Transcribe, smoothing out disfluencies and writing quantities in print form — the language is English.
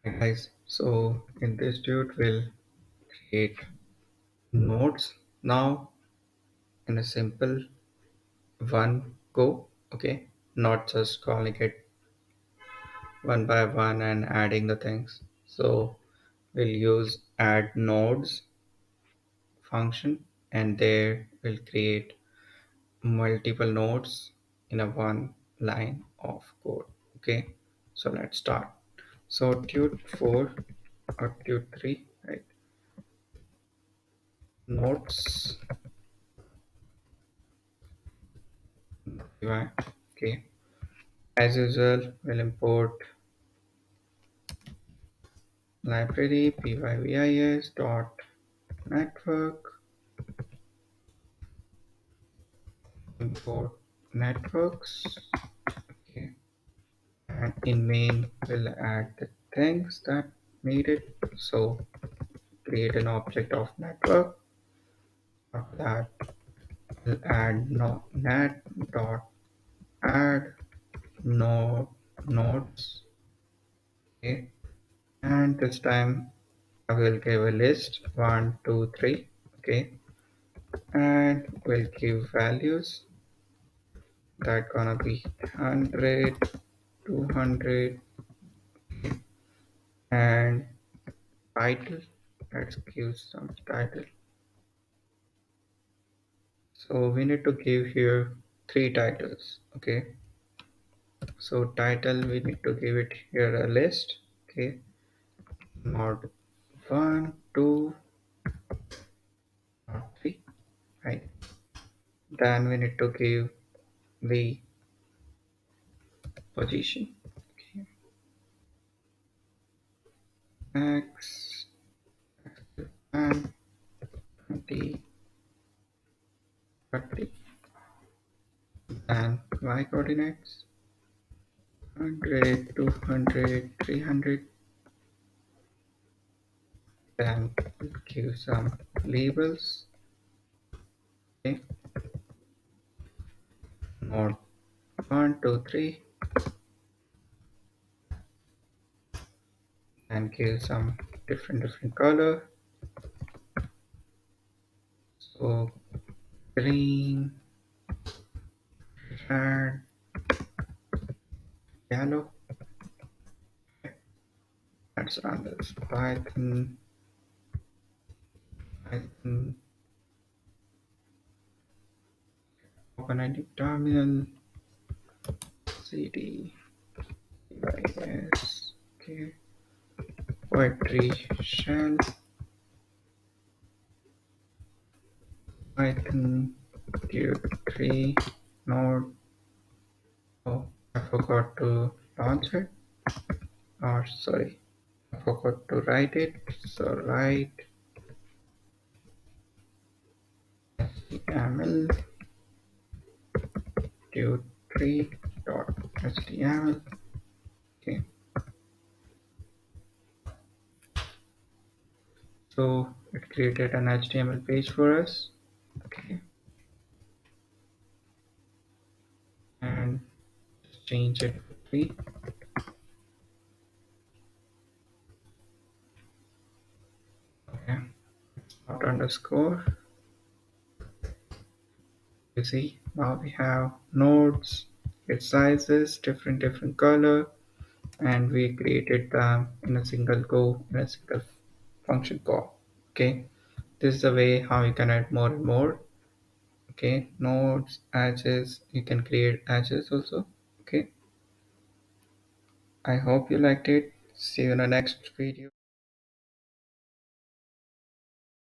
Hi guys, so in this tutorial we'll create nodes now in a simple one go, okay, not just calling it one by one and adding the things. So we'll use add nodes function and there we'll create multiple nodes in a one line of code, okay. So let's start. So tut 4 or tut 3, right, nodes, UI, okay. As usual, we'll import library pyvis dot network, import networks, okay, and in main we'll add the things that needed. So create an object of network. After that, we'll add no net dot add node nodes, okay, and this time I will give a list 1, 2, 3, okay, and we'll give values that gonna be 100, 200, and title. Let's give some title. So we need to give here three titles, okay. So title we need to give it here a list, okay, not 1, 2, not 3, right. Then we need to give the position, okay, x and 20, 30, and y coordinates 100, 200, 300. Then give some labels, okay, node 1, 2, 3, and give some different color. So green, red, yellow. Let's run this. Python, open a new terminal, cd, yes, okay, poetry shell, Python, tier 3, node. Oh, I forgot to launch it. Or sorry, I forgot to write it. So write html tut3.html. Okay, so it created an HTML page for us. Okay, and just change it to 3. Okay, not underscore. You see, now we have nodes with sizes, different color, and we created them in a single go in a single function call. Okay, this is the way how you can add more and more. Okay, nodes, edges, you can create edges also. Okay, I hope you liked it. See you in the next video.